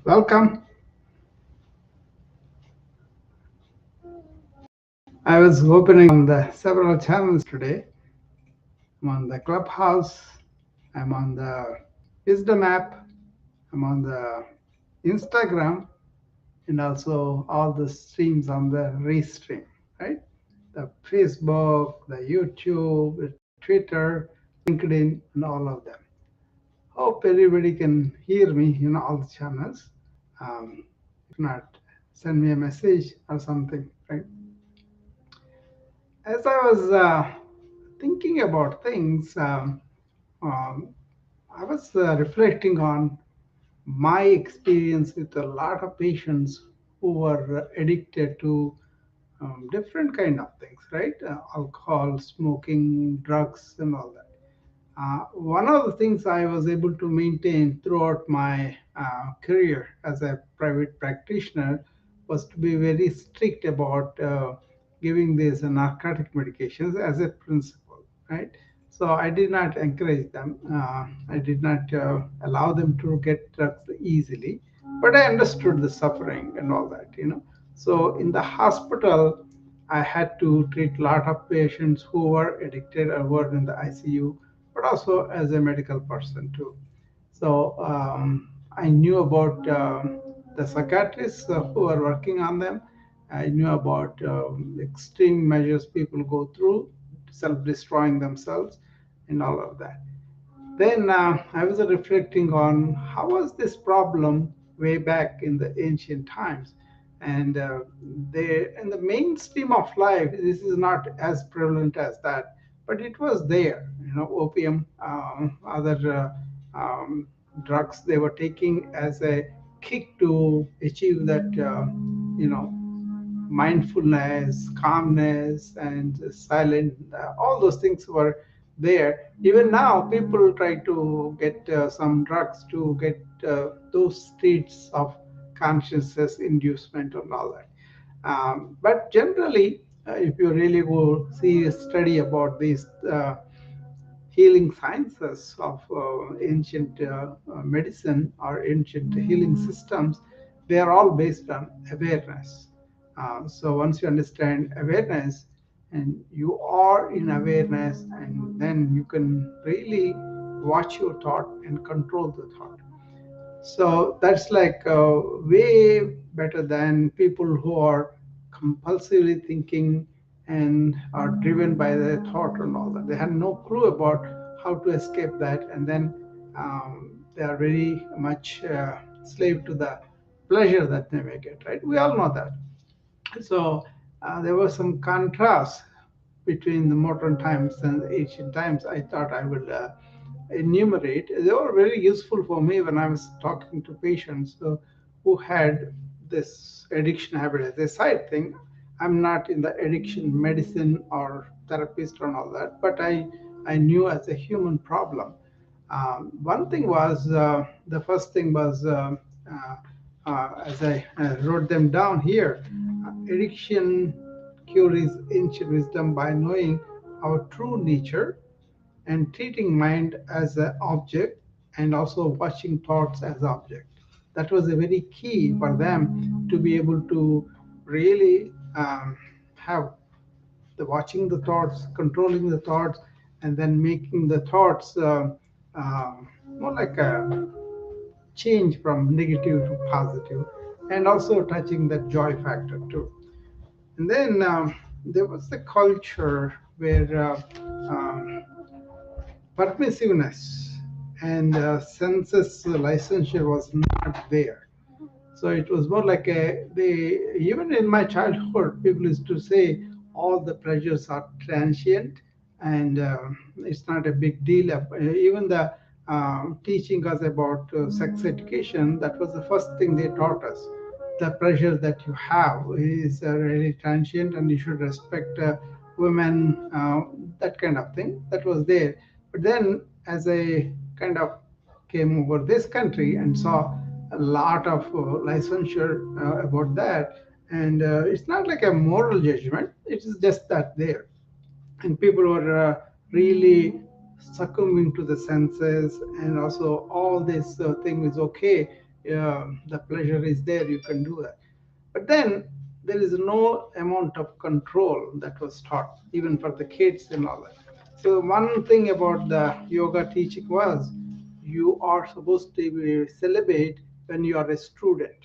Welcome. I was opening the several channels today. I'm on the Clubhouse. I'm on the Wisdom app. I'm on the Instagram and also all the streams on the Restream, right? The Facebook, the YouTube, the Twitter, LinkedIn, and all of them. Hope everybody can hear me in all the channels. If not, send me a message or something, right? As I was thinking about things, um, I was reflecting on my experience with a lot of patients who were addicted to different kind of things, right? Alcohol, smoking, drugs, and all that. One of the things I was able to maintain throughout my career as a private practitioner was to be very strict about giving these narcotic medications as a principle, right? So I did not encourage them. I did not allow them to get drugs easily, but I understood the suffering and all that. So in the hospital, I had to treat a lot of patients who were addicted or were in the ICU, but also as a medical person too. So I knew about the psychiatrists who are working on them. I knew about extreme measures people go through, self-destroying themselves, and all of that. Then I was reflecting on how was this problem way back in the ancient times, and they in the mainstream of life, this is not as prevalent as that, but it was there. Opium, other drugs they were taking as a kick to achieve that, mindfulness, calmness, and silent. All those things were there. Even now, people try to get some drugs to get those states of consciousness inducement and all that. But generally, if you really go see a study about these healing sciences of ancient medicine or ancient healing systems, they are all based on awareness. So once you understand awareness and you are in awareness, and then you can really watch your thought and control the thought. So that's like way better than people who are compulsively thinking and are driven by their thought and all that. They have no clue about how to escape that, and then they are very much slave to the pleasure that they may get. Right? We all know that. So there was some contrast between the modern times and the ancient times. I thought I would enumerate. They were very useful for me when I was talking to patients who had this addiction habit as a side thing. I'm not in the addiction medicine or therapist and all that, but I knew as a human problem. One thing was the first thing was as I wrote them down here, addiction cures ancient wisdom by knowing our true nature and treating mind as an object and also watching thoughts as object. That was a very key for them to be able to really have the watching the thoughts, controlling the thoughts, and then making the thoughts more like a change from negative to positive, and also touching that joy factor too. And then there was the culture where permissiveness and census licensure was not there. So it was more like even in my childhood, people used to say all the pleasures are transient, and it's not a big deal. Even the teaching us about sex education, that was the first thing they taught us. The pleasure that you have is really transient, and you should respect women, that kind of thing. That was there. But then, as I kind of came over this country and saw a lot of licensure about that, and it's not like a moral judgment. It is just that there, and people were really succumbing to the senses, and also all this thing is okay the pleasure is there, you can do that. But then there is no amount of control that was taught, even for the kids and all that. So one thing about the yoga teaching was you are supposed to be celibate when you are a student.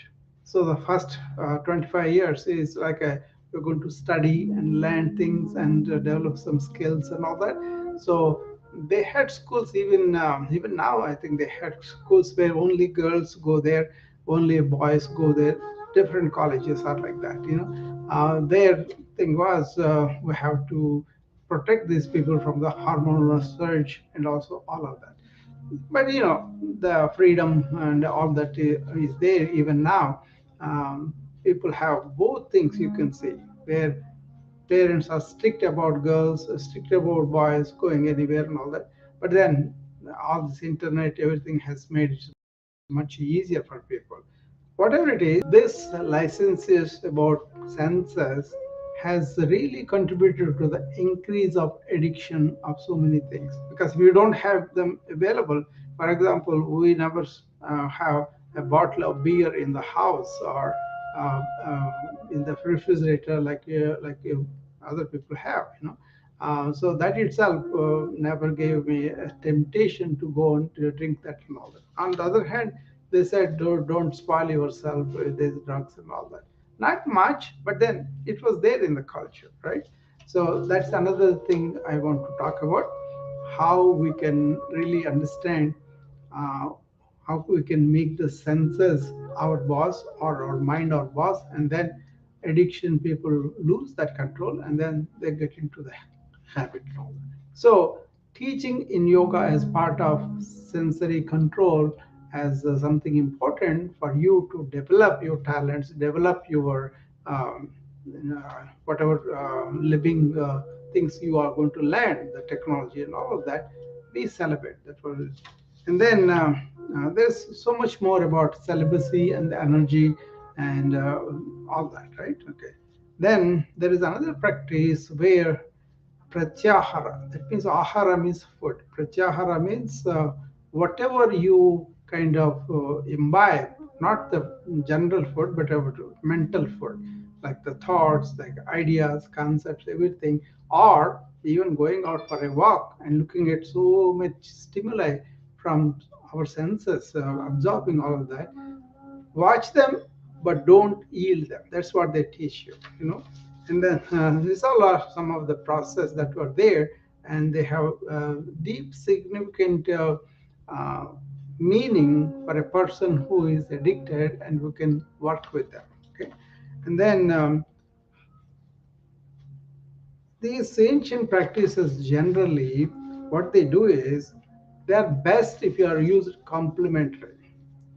So the first 25 years is like you're going to study and learn things and develop some skills and all that. So they had schools even now. I think they had schools where only girls go there, only boys go there. Different colleges are like that. Their thing was we have to protect these people from the hormonal surge and also all of that. But the freedom and all that is there even now. People have both things, you can see, where parents are strict about girls, strict about boys going anywhere and all that. But then all this internet, everything has made it much easier for people. Whatever it is, this licenses about senses has really contributed to the increase of addiction of so many things, because we don't have them available. For example, we never have a bottle of beer in the house, or uh, uh, in the refrigerator, like other people have. So that itself never gave me a temptation to go and to drink that and all that. On the other hand, they said, don't spoil yourself with these drugs and all that. Not much, but then it was there in the culture, right? So that's another thing I want to talk about, how we can really understand uh, how we can make the senses our boss, or our mind our boss, and then addiction, people lose that control and then they get into the habit. So teaching in yoga as part of sensory control as something important for you to develop your talents, develop your um, whatever living things you are going to learn, the technology and all of that, we celebrate that was. And then there's so much more about celibacy and the energy and all that, right? Okay. Then there is another practice where pratyahara, that means ahara means food. Pratyahara means whatever you kind of imbibe, not the general food, but mental food, like the thoughts, like ideas, concepts, everything, or even going out for a walk and looking at so much stimuli from our senses, absorbing all of that. Watch them, but don't yield them. That's what they teach you. And then these all are some of the process that were there, and they have deep, significant uh, meaning for a person who is addicted and who can work with them. Okay, and then these ancient practices generally, what they do is they are best if you are used complementary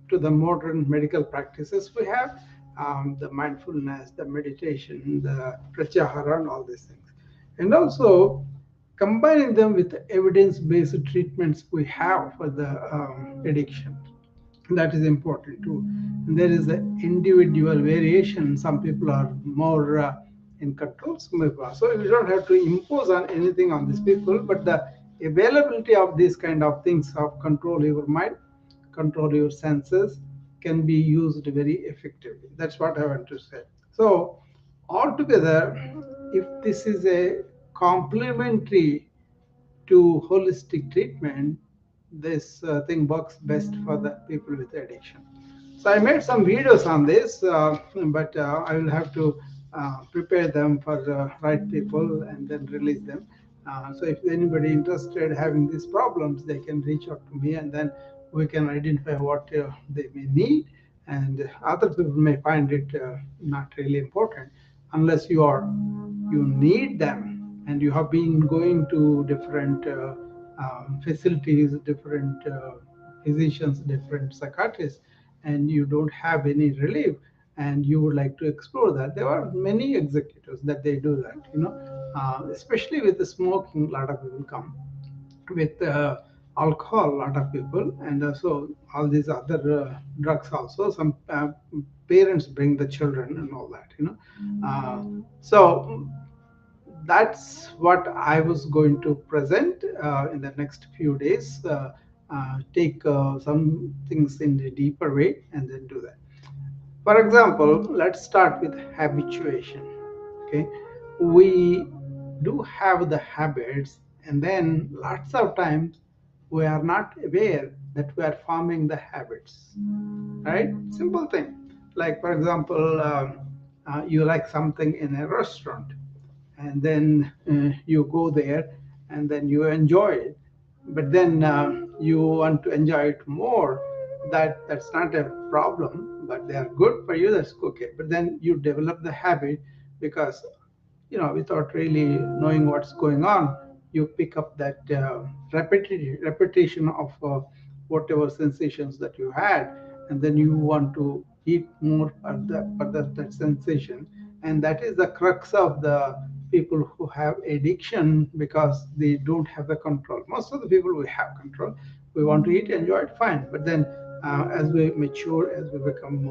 to the modern medical practices we have, the mindfulness, the meditation, the pratyahara, and all these things. And also combining them with the evidence-based treatments we have for the addiction. That is important too. And there is an individual variation. Some people are more in control, some people are. So you don't have to impose on anything on these people, but the availability of these kind of things of control your mind, control your senses, can be used very effectively. That's what I want to say. So altogether, if this is a complementary to holistic treatment, this thing works best for the people with addiction. So I made some videos on this, but I will have to prepare them for the right people and then release them. So if anybody interested having these problems, they can reach out to me, and then we can identify what they may need. And other people may find it not really important unless you need them and you have been going to different facilities, different physicians, different psychiatrists, and you don't have any relief, and you would like to explore that. There are many executives that they do that, especially with the smoking. A lot of people come with alcohol, a lot of people, and also all these other drugs also. Some parents bring the children and all that. So that's what I was going to present in the next few days. take some things in a deeper way and then do that. For example, let's start with habituation. Okay, we do have the habits, and then lots of times we are not aware that we are forming the habits. Right? Simple thing. Like for example, you like something in a restaurant, and then you go there, and then you enjoy it, but then you want to enjoy it more. That's not a problem, but they are good for you, that's okay. But then you develop the habit because, without really knowing what's going on, you pick up that repetition of whatever sensations that you had, and then you want to eat more for that sensation. And that is the crux of the people who have addiction, because they don't have the control. Most of the people, we have control. We want to eat, enjoy it, fine. But then as we mature, as we become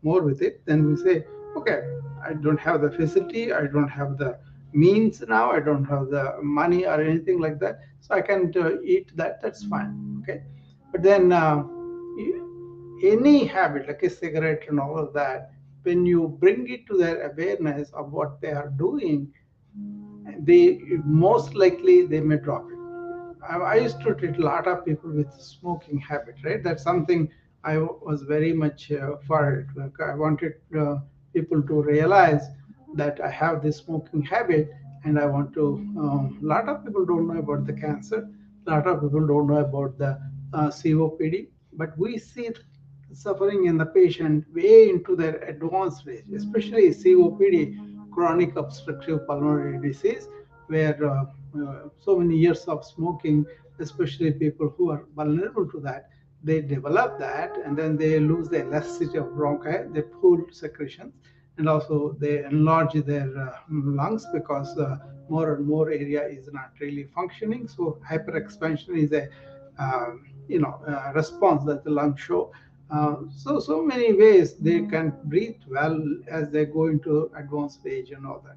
more with it, then we say, okay, I don't have the facility, I don't have the means now, I don't have the money or anything like that, so I can't eat that. That's fine. Okay, but then any habit like a cigarette and all of that, when you bring it to their awareness of what they are doing, they most likely they may drop it. I used to treat a lot of people with smoking habit, right? That's something I was very much for it. Like I wanted people to realize that I have this smoking habit, and I want to. A lot of people don't know about the cancer. A lot of people don't know about the COPD, but we see suffering in the patient way into their advanced stage, especially COPD, chronic obstructive pulmonary disease, where so many years of smoking, especially people who are vulnerable to that, they develop that, and then they lose the elasticity of bronchi, they pull secretions, and also they enlarge their lungs, because more and more area is not really functioning. So hyperexpansion is a response that the lungs show. So many ways they can breathe well as they go into advanced stage and all that.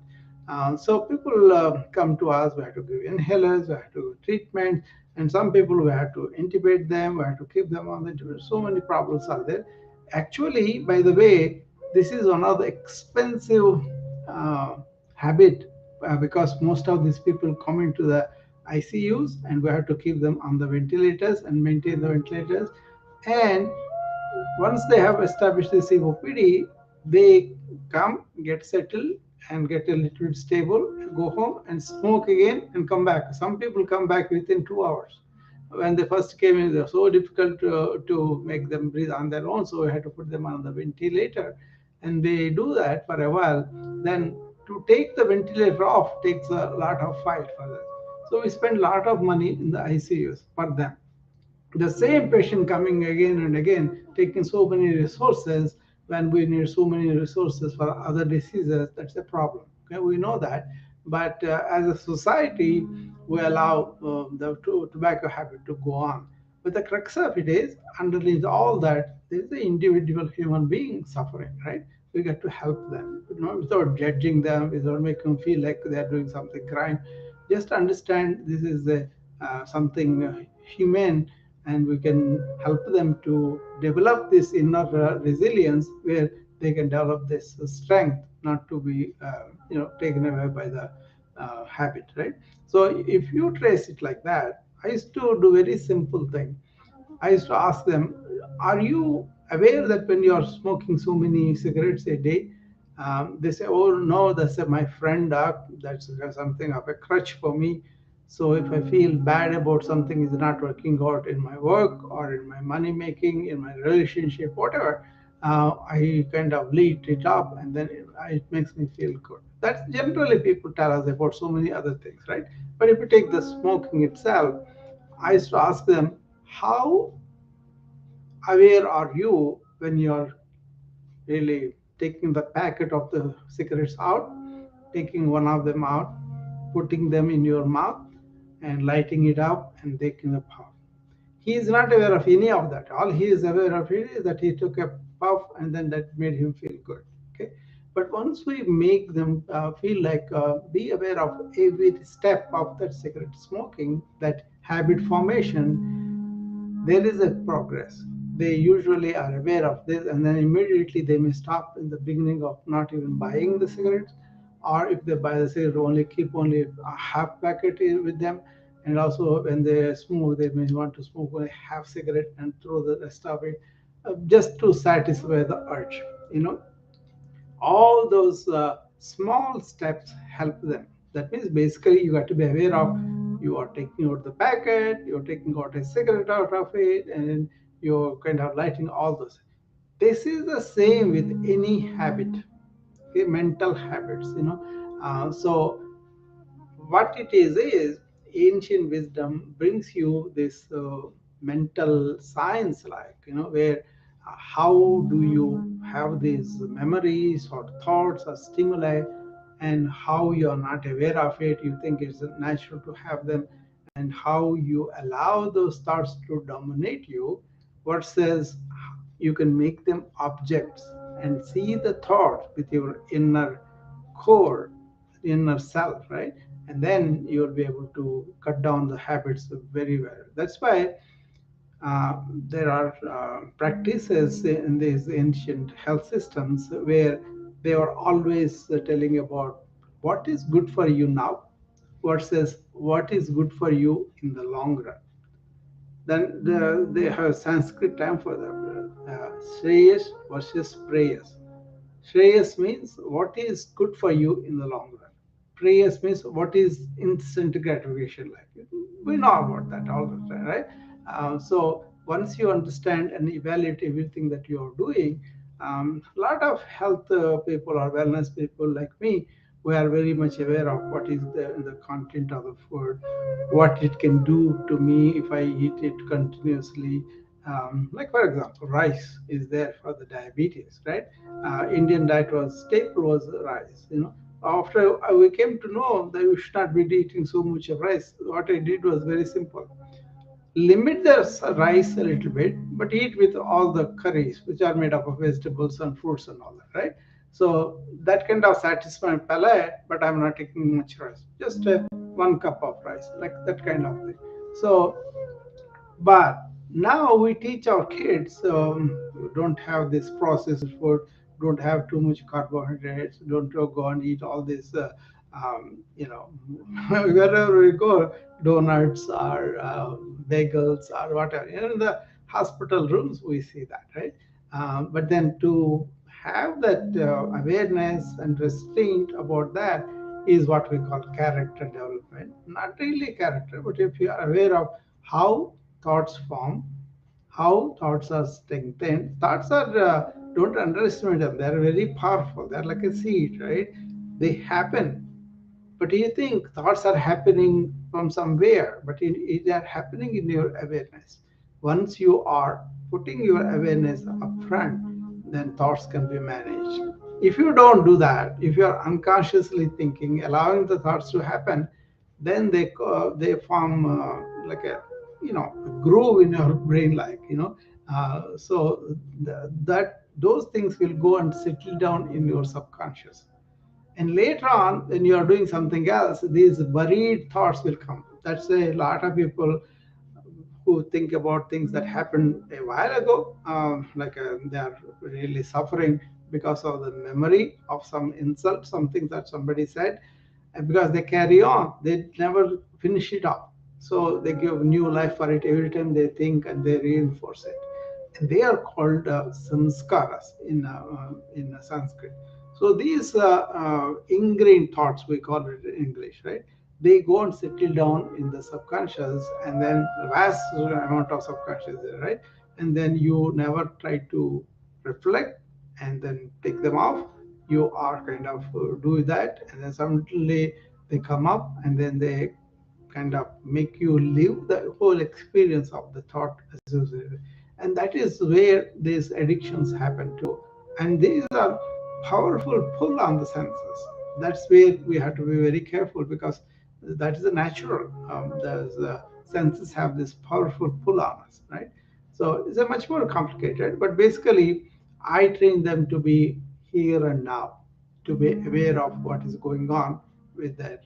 So people come to us. We have to give inhalers, we have to give treatment, and some people we have to intubate them, we have to keep them on the intubate. So many problems are there. Actually, by the way, this is one of the expensive uh, habit, because most of these people come into the ICUs, and we have to keep them on the ventilators and maintain the ventilators. And once they have established the COPD, they come, get settled, and get a little bit stable, go home and smoke again and come back. Some people come back within 2 hours. When they first came in, they're so difficult to make them breathe on their own, so we had to put them on the ventilator. And they do that for a while. Then to take the ventilator off takes a lot of fight for them. So we spend a lot of money in the ICUs for them. The same patient coming again and again, taking so many resources when we need so many resources for other diseases, that's a problem. Okay, we know that. But as a society, we allow the tobacco habit to go on. But the crux of it is, underneath all that, there's the individual human being suffering, right? We got to help them, without judging them, without making them feel like they're doing something crime. Just understand this is something humane, and we can help them to develop this inner resilience, where they can develop this strength not to be taken away by the habit, right? So if you trace it like that, I used to do very simple thing. I used to ask them, are you aware that when you are smoking so many cigarettes a day, they say, oh no, that's my friend, that's something of a crutch for me. So if I feel bad about something is not working out in my work or in my money making, in my relationship, whatever, I kind of lead it up, and then it makes me feel good. That's generally people tell us about so many other things, right? But if you take the smoking itself, I used to ask them, how aware are you when you're really taking the packet of the cigarettes out, taking one of them out, putting them in your mouth, and lighting it up and taking a puff? He is not aware of any of that. All he is aware of it is that he took a puff, and then that made him feel good. Okay, but once we make them feel like be aware of every step of that cigarette smoking, that habit formation, there is a progress. They usually are aware of this, and then immediately they may stop in the beginning of not even buying the cigarettes, or if they buy the cigarette, only keep only a half packet with them. And also, when they smoke, they may want to smoke only half cigarette and throw the rest of it, just to satisfy the urge. You know, all those small steps help them. That means basically you got to be aware of, you are taking out the packet, you're taking out a cigarette out of it, and you're kind of lighting all those. This is the same with any habit, okay, mental habits, you know. So what it is ancient wisdom brings you this mental science, like, you know, where how do you have these memories or thoughts or stimuli, and how you are not aware of it, you think it's natural to have them, and how you allow those thoughts to dominate you versus you can make them objects and see the thought with your inner core, inner self, right? And then you'll be able to cut down the habits very well. That's why there are practices in these ancient health systems where they are always telling about what is good for you now versus what is good for you in the long run. Then they have Sanskrit term for that, Shreyas versus Preyas. Shreyas means what is good for you in the long run. Preyas means what is instant gratification like. We know about that all the time, right? So once you understand and evaluate everything that you are doing, a lot of health people or wellness people like me, we are very much aware of what is the content of the food, what it can do to me if I eat it continuously. Like for example, rice is there for the diabetes, right? Indian diet was staple was rice. You know, after we came to know that we should not be eating so much of rice, what I did was very simple: limit the rice a little bit, but eat with all the curries, which are made up of vegetables and fruits and all that, right? So that kind of satisfies my palate, but I'm not taking much rice, just 1 cup of rice, like that kind of thing. So but now we teach our kids, don't have this processed food, don't have too much carbohydrates, don't go and eat all this, you know, wherever we go, donuts or bagels or whatever. You know, in the hospital rooms, we see that, right? But then to have that awareness and restraint about that is what we call character development. Not really character, but if you are aware of how thoughts form, how thoughts are strengthened. Thoughts are, don't underestimate them. They're very powerful. They're like a seed, right? They happen. But you think thoughts are happening from somewhere, but they are happening in your awareness. Once you are putting your awareness up front, then thoughts can be managed. If you don't do that, if you are unconsciously thinking, allowing the thoughts to happen, then they form like a, you know, a groove in your brain, like, you know. So that those things will go and settle down in your subconscious, and later on, when you are doing something else, these buried thoughts will come. That's a lot of people who think about things that happened a while ago, like they are really suffering because of the memory of some insult, something that somebody said, and because they carry on, they never finish it off. So they give new life for it every time they think, and they reinforce it. And they are called samskaras in Sanskrit. So these ingrained thoughts, we call it in English, right? They go and settle down in the subconscious, and then vast amount of subconscious, right? And then you never try to reflect and then take them off. You are kind of do that, and then suddenly they come up, and then they kind of make you live the whole experience of the thought associated. And that is where these addictions happen too. And these are powerful pull on the senses. That's where we have to be very careful, because that is a natural. The senses have this powerful pull on us, right? So it's a much more complicated, but basically, I train them to be here and now, to be aware of what is going on with that.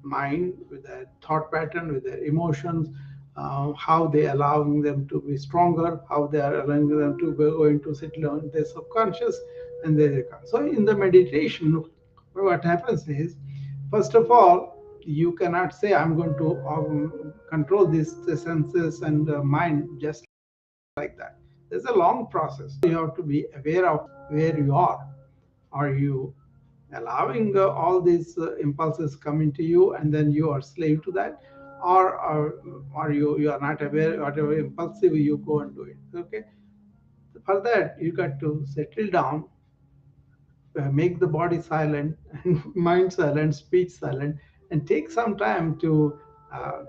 mind, with their thought pattern, with their emotions, how they allowing them to be stronger, how they are allowing them to go into settle on their subconscious and their. So in the meditation, what happens is, first of all, you cannot say I'm going to control these the senses and the mind just like that. There's a long process. You have to be aware of where you are. Are you allowing all these impulses come into you and then you are slave to that, or are you are not aware, whatever impulsive you go and do it? Okay, for that you got to settle down, make the body silent and mind silent, speech silent, and take some time to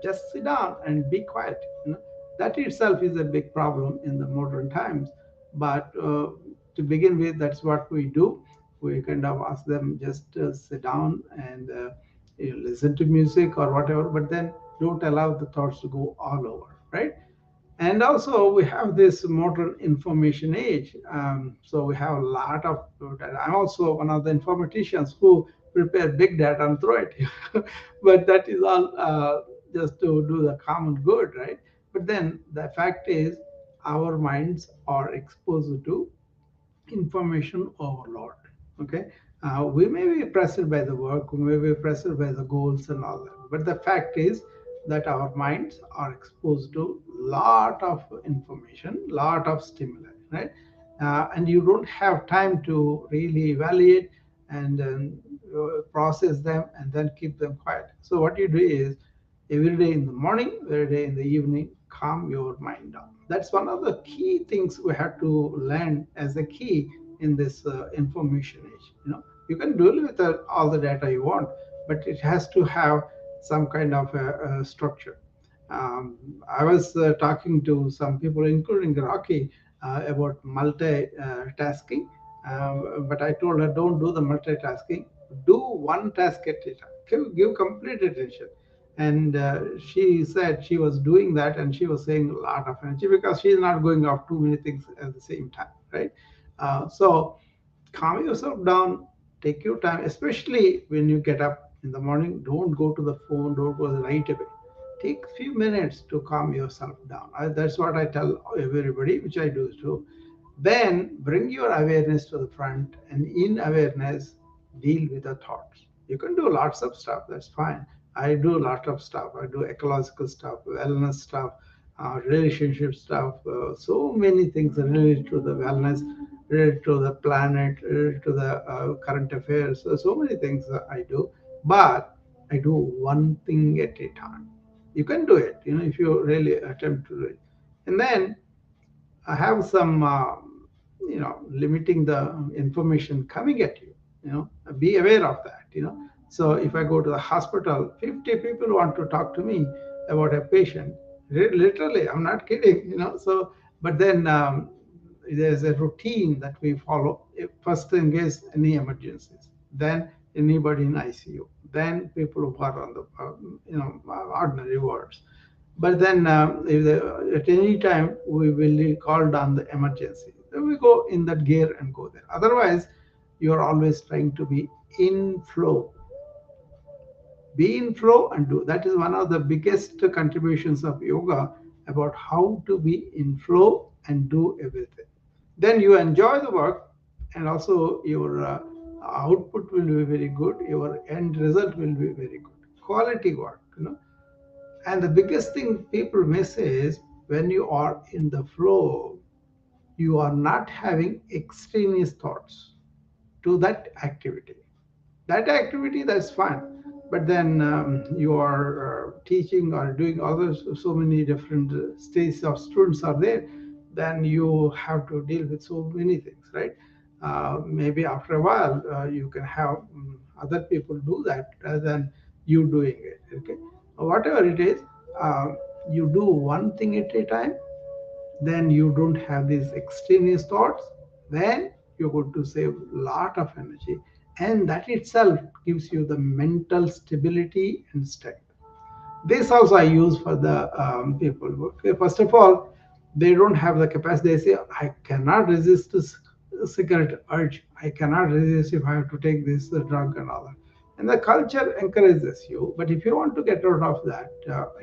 just sit down and be quiet. That itself is a big problem in the modern times. But to begin with, that's what we do. We kind of ask them just sit down and listen to music or whatever, but then don't allow the thoughts to go all over, right? And also, we have this modern information age. So we have a lot of data. I'm also one of the informaticians who prepare big data and throw it. But that is all just to do the common good, right? But then the fact is, our minds are exposed to information overload. Okay, we may be pressed by the work, we may be pressed by the goals and all that, but the fact is that our minds are exposed to lot of information, lot of stimuli, right? And you don't have time to really evaluate and process them and then keep them quiet. So what you do is, every day in the morning, every day in the evening, calm your mind down. That's one of the key things we have to learn as a key in this information age. You can deal with all the data you want, but it has to have some kind of a structure. I was talking to some people, including Rocky, about multitasking. But I told her, don't do the multitasking. Do one task at a time. Give complete attention. And she said she was doing that, and she was saying a lot of energy because she's not going off too many things at the same time, right? So calm yourself down, take your time, especially when you get up in the morning. Don't go to the phone, don't go right away. Take a few minutes to calm yourself down. That's what I tell everybody, which I do too. Then bring your awareness to the front, and in awareness, deal with the thoughts. You can do lots of stuff, that's fine. I do a lot of stuff. I do ecological stuff, wellness stuff, relationship stuff, so many things related to the wellness, related to the planet, related to the current affairs. So many things I do, but I do one thing at a time. You can do it, if you really attempt to do it. And then I have some, limiting the information coming at you. Be aware of that. So if I go to the hospital, 50 people want to talk to me about a patient. Literally, I'm not kidding. So, but then there's a routine that we follow. First thing is any emergencies, then anybody in ICU, then people who are on the ordinary wards. But then if at any time we will call down the emergency, then we go in that gear and go there. Otherwise, you are always trying to be in flow. Be in flow and do. That is one of the biggest contributions of yoga, about how to be in flow and do everything. Then you enjoy the work, and also your output will be very good. Your end result will be very good. Quality work. And the biggest thing people miss is, when you are in the flow, you are not having extraneous thoughts to that activity. That activity, that's fine. But then you are teaching or doing others, so many different stages of students are there, then you have to deal with so many things, right? Maybe after a while, you can have other people do that rather than you doing it. Okay, whatever it is, uh, you do one thing at a time, then you don't have these extraneous thoughts, then you're going to save a lot of energy, and that itself gives you the mental stability and strength. This also I use for the people. Okay, first of all, they don't have the capacity. They say, I cannot resist this cigarette urge, I cannot resist if I have to take this drug and all that. And the culture encourages you. But if you want to get out of that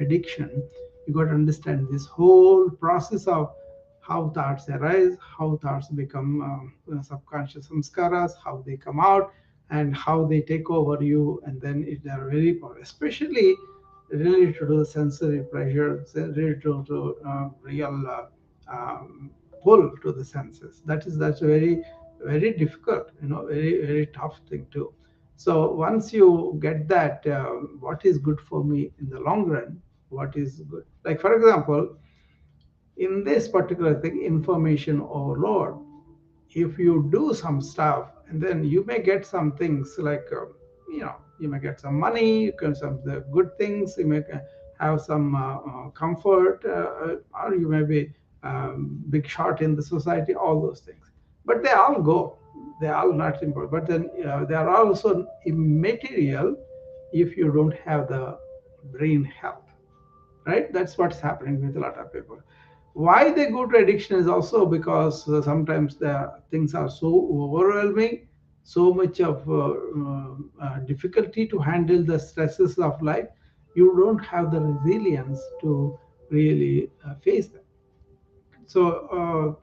addiction, you got to understand this whole process of how thoughts arise, how thoughts become subconscious samskaras, how they come out, and how they take over you. And then if they are very powerful, especially related to the sensory pleasure, related to real pull to the senses. That's very difficult, very tough thing too. So once you get that, what is good for me in the long run, what is good. Like for example, in this particular thing, information overload, if you do some stuff and then you may get some things like you may get some money, you can some the good things, you may have some comfort, or you may be big shot in the society, all those things, but they all go, they are all not important, but then they are also immaterial if you don't have the brain health, right? That's what's happening with a lot of people. Why they go to addiction is also because sometimes the things are so overwhelming, so much of difficulty to handle the stresses of life. You don't have the resilience to really face them. So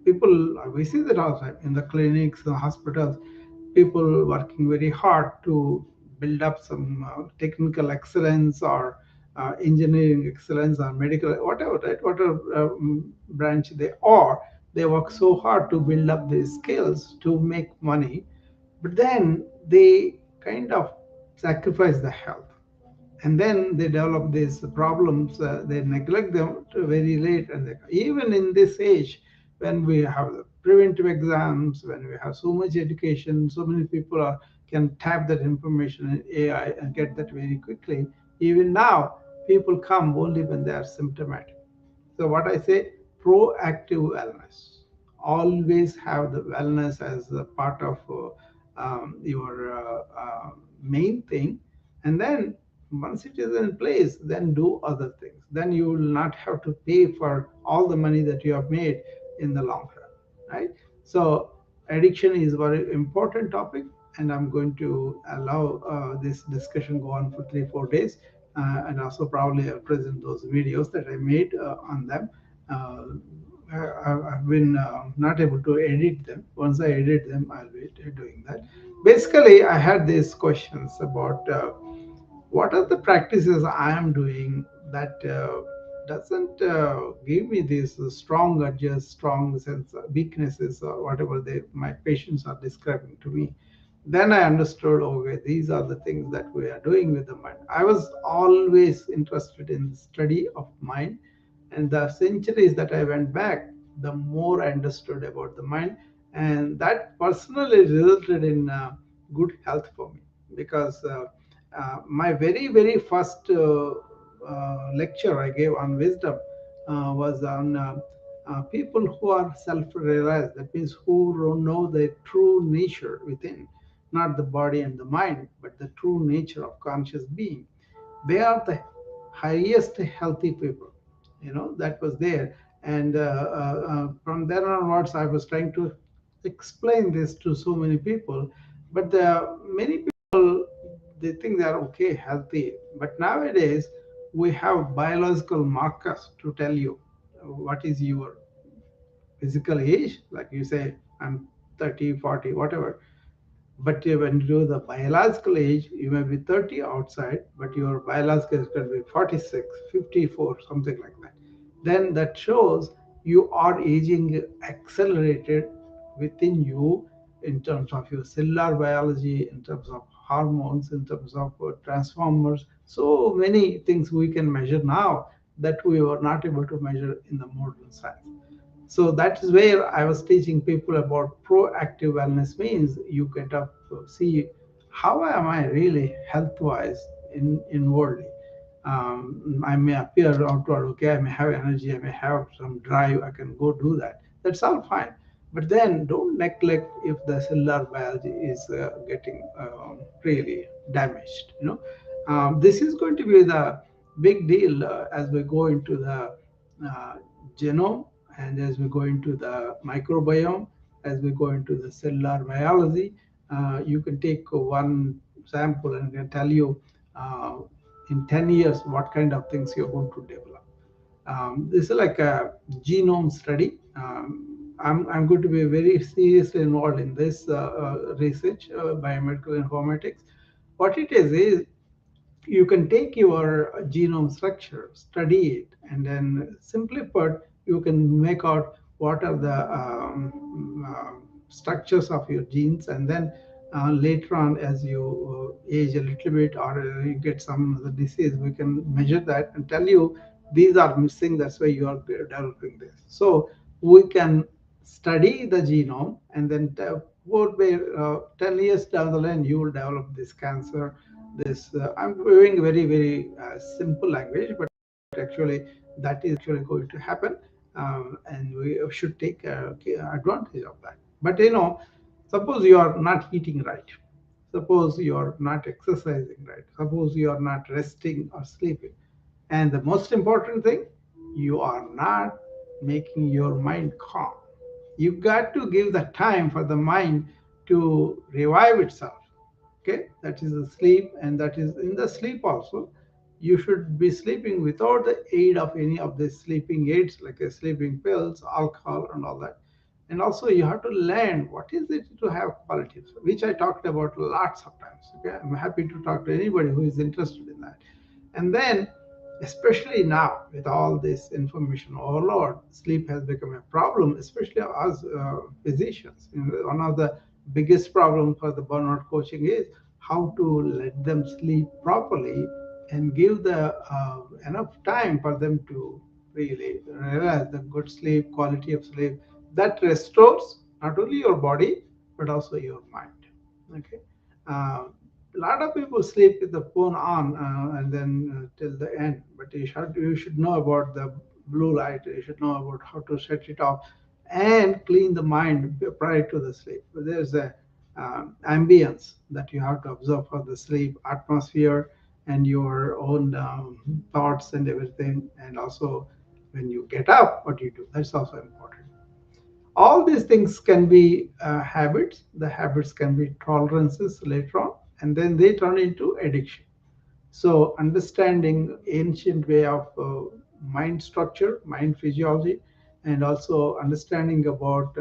people, we see that all the time in the clinics, the hospitals, people working very hard to build up some technical excellence or engineering excellence or medical, whatever, right? Whatever branch they are, they work so hard to build up these skills to make money, but then they kind of sacrifice the health, and then they develop these problems. They neglect them to very late, and even in this age, when we have the preventive exams, when we have so much education, so many people can tap that information in AI and get that very quickly. Even now, people come only when they are symptomatic. So what I say, proactive wellness. Always have the wellness as a part of your main thing, and then once it is in place, then do other things. Then you will not have to pay for all the money that you have made in the long run, right? So addiction is a very important topic, and I'm going to allow this discussion go on for 3 4 days, and also probably I'll present those videos that I made on them. Uh, I've been not able to edit them. Once I edit them, I'll be doing that. Basically, I had these questions about what are the practices I am doing that doesn't give me these strong urges, strong sense of weaknesses, or whatever my patients are describing to me. Then I understood, okay, these are the things that we are doing with the mind. I was always interested in the study of mind, and the centuries that I went back, the more I understood about the mind, and that personally resulted in good health for me, because my very first lecture I gave on wisdom was on people who are self-realized. That means who don't know their true nature within, not the body and the mind, but the true nature of conscious being. They are the highest healthy people, that was there. And from then onwards, I was trying to explain this to so many people, but many people, they think they are okay, healthy. But nowadays, we have biological markers to tell you what is your physical age. Like you say, I'm 30, 40, whatever. But when you do the biological age, you may be 30 outside, but your biological age could be 46, 54, something like that. Then that shows you are aging accelerated within you in terms of your cellular biology, in terms of hormones, in terms of transformers. So many things we can measure now that we were not able to measure in the modern science. So that is where I was teaching people about proactive wellness. Means you get up, see how am I really health wise inwardly. I may appear outward, okay, I may have energy, I may have some drive, I can go do that. That's all fine. But then don't neglect if the cellular biology is getting really damaged. This is going to be the big deal as we go into the uh, genome, and as we go into the microbiome, as we go into the cellular biology. You can take one sample and can tell you uh, in 10 years what kind of things you're going to develop. This is like a genome study. I'm going to be very seriously involved in this research, biomedical informatics. What it is you can take your genome structure, study it, and then simply put, you can make out what are the structures of your genes, and then later on, as you age a little bit or you get some of the disease, we can measure that and tell you these are missing. That's why you are developing this. So we can study the genome, and then would be 10 years down the line, you will develop this cancer. This I'm doing very simple language, but actually that is actually going to happen, and we should take advantage of that. But suppose you are not eating right, suppose you are not exercising right, suppose you are not resting or sleeping, and the most important thing, you are not making your mind calm. You got to give the time for the mind to revive itself. Okay, that is the sleep, and that is in the sleep also. You should be sleeping without the aid of any of the sleeping aids like sleeping pills, alcohol, and all that. And also, you have to learn what is it to have quality, which I talked about lots of times. Okay, I'm happy to talk to anybody who is interested in that. And then, especially now with all this information overload, sleep has become a problem, especially as physicians. One of the biggest problems for the burnout coaching is how to let them sleep properly and give the enough time for them to really realize the good sleep, quality of sleep that restores not only your body but also your mind. Okay. A lot of people sleep with the phone on and then till the end, but you should know about the blue light. You should know about how to set it off and clean the mind prior to the sleep. There's a ambience that you have to observe for the sleep atmosphere and your own thoughts and everything, and also when you get up, what you do. That's also important. All these things can be habits. The habits can be tolerances later on, and then they turn into addiction. So understanding ancient way of mind structure, mind physiology, and also understanding about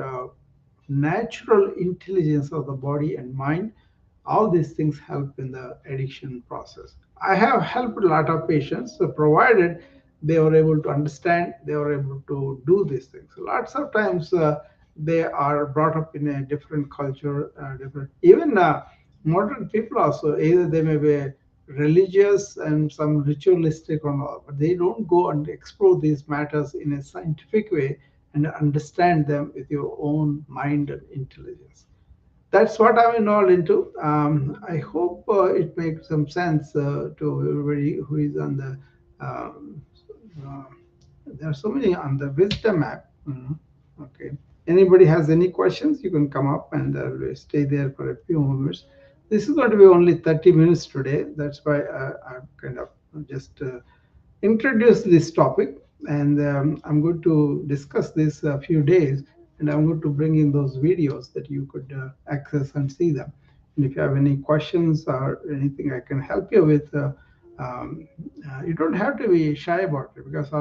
natural intelligence of the body and mind, all these things help in the addiction process. I have helped a lot of patients, so provided they were able to understand, they were able to do these things. Lots of times they are brought up in a different culture, different, even modern people also, either they may be religious and some ritualistic or not, but they don't go and explore these matters in a scientific way and understand them with your own mind and intelligence. That's what I'm involved into. I hope it makes some sense to everybody who is on the. Um, uh, there are so many on the wisdom app. Okay. Anybody has any questions, you can come up and stay there for a few moments. This is going to be only 30 minutes today. That's why I've kind of just introduced this topic, and I'm going to discuss this a few days, and I'm going to bring in those videos that you could access and see them. And if you have any questions or anything I can help you with, you don't have to be shy about it, because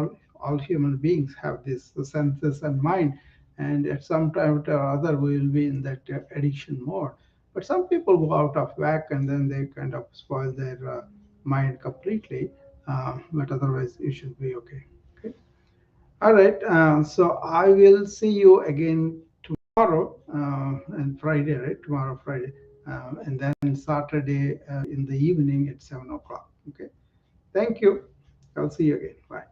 all human beings have these senses and mind, and at some time or other we will be in that addiction mode. But some people go out of whack and then they kind of spoil their mind completely. But otherwise you should be okay. Okay. All right. So I will see you again tomorrow and Friday, right? Tomorrow, Friday, and then Saturday in the evening at 7 o'clock. Okay. Thank you. I'll see you again. Bye.